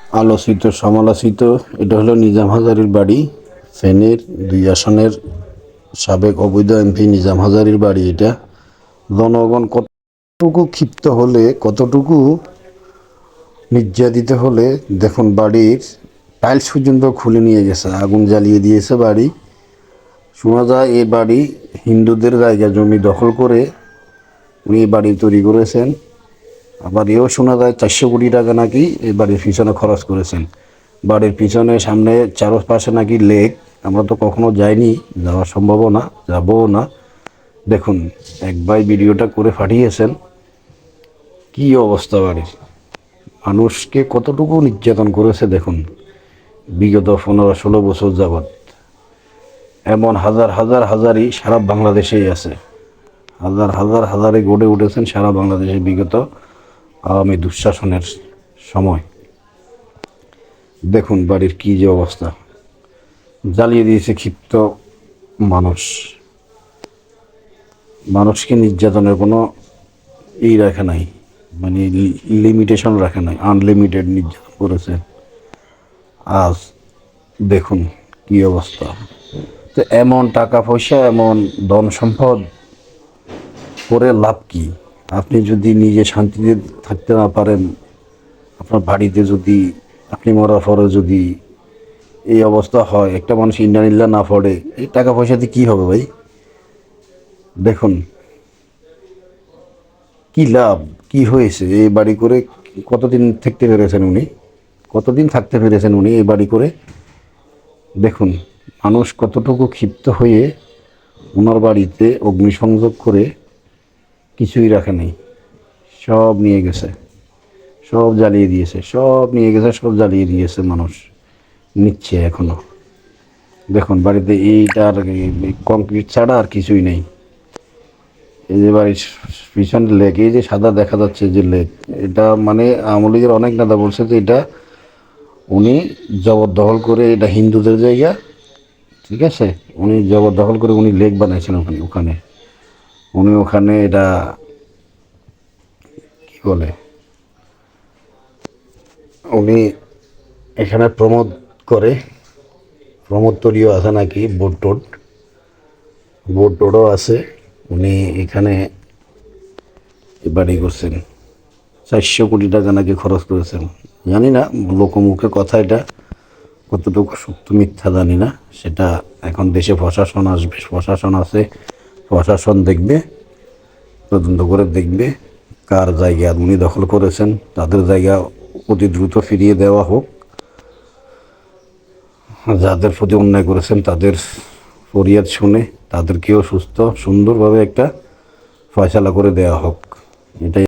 আলোচিত সমালোচিত এটা হলো নিজাম হাজারীর বাড়ি। ফেনীর 2 আসনের সাবেক অবৈধ এমপি নিজাম হাজারীর বাড়ি এটা। জনগণ কতটুকু ক্ষিপ্ত হলে, কতটুকু নির্যাতিত হলে দেখুন, বাড়ির টাইলস পর্যন্ত খুলে নিয়ে গেছে, আগুন জ্বালিয়ে দিয়েছে বাড়ি। শোনা যায় এই বাড়ি হিন্দুদের জায়গা জমি দখল করে উনি বাড়ি তৈরি করেছেন। আবার এও শোনা যায় 400 কোটি টাকা নাকি এই বাড়ির পিছনে খরচ করেছেন। বাড়ির পিছনে সামনে চারপাশে নাকি লেক। আমরা তো কখনো যাইনি, যাওয়া সম্ভবও না, যাবও না। দেখুন, এক ভাই ভিডিওটা করে পাঠিয়েছেন, কি অবস্থা বাড়ির। মানুষকে কতটুকু নির্যাতন করেছে দেখুন বিগত 15-16 বছর যাবৎ। এমন হাজার হাজার হাজারই সারা বাংলাদেশেই আছে, হাজার হাজার হাজারে গড়ে উঠেছেন সারা বাংলাদেশে বিগত আওয়ামী দুঃশাসনের সময়। দেখুন বাড়ির কি যে অবস্থা, জ্বালিয়ে দিয়েছে ক্ষিপ্ত মানুষ। মানুষকে নির্যাতনের কোনো রাখে নাই, মানে লিমিটেশন রাখে নাই, আনলিমিটেড নির্যাতন করেছে। আজ দেখুন কি অবস্থা। তো এমন টাকা পয়সা, এমন ধন সম্পদ করে লাভ কি? আপনি যদি নিজে শান্তিতে থাকতে না পারেন, আপনার বাড়িতে যদি আপনি মরার পরে যদি এই অবস্থা হয়, একটা মানুষ ইন্নালিল্লাহ না পড়ে, এই টাকা পয়সাতে কি হবে ভাই? দেখুন কি লাভ, কি হয়েছে এই বাড়ি করে? কতদিন থাকতে পেরেছেন উনি? কতদিন থাকতে পেরেছেন উনি এই বাড়ি করে? দেখুন মানুষ কতটুকু ক্ষিপ্ত হয়ে ওনার বাড়িতে অগ্নিসংযোগ করে কিছুই রাখে নেই, সব নিয়ে গেছে, সব জ্বালিয়ে দিয়েছে, সব নিয়ে গেছে, সব জ্বালিয়ে দিয়েছে। মানুষ নিচ্ছে এখনো। দেখুন বাড়িতে এইটার কংক্রিট ছাড়া আর কিছুই নেই। এই যে বাড়ির পিছনের লেক, এই যে সাদা দেখা যাচ্ছে যে লেক, এটা মানে আওয়ামী লীগের অনেক নেতা বলছে যে এটা উনি জবরদখল করে, এটা হিন্দুদের জায়গা, ঠিক আছে, উনি জবরদখল করে উনি লেক বানাইছেন ওখানে। উনি ওখানে এটা কি বলে, উনি এখানে করে প্রমোদ তৈরিও আছে নাকি, বোট টোডও আছে। উনি এখানে বাড়ি করছেন, 400 কোটি টাকা নাকি খরচ করেছেন। জানি না, লোকমুখে কথা, এটা কতটুকু সত্য মিথ্যা জানি না। সেটা এখন দেশে প্রশাসন আসবে, প্রশাসন আছে, প্রশাসন দেখবে, তদন্ত করে দেখবে কার জায়গা উনি দখল করেছেন। তাদের জায়গা অতি দ্রুত ফিরিয়ে দেওয়া হোক। যাদের প্রতি অন্যায় করেছেন তাদের ফরিয়াদ শুনে তাদেরকেও সুস্থ সুন্দরভাবে একটা ফয়সালা করে দেওয়া হোক, এটাই।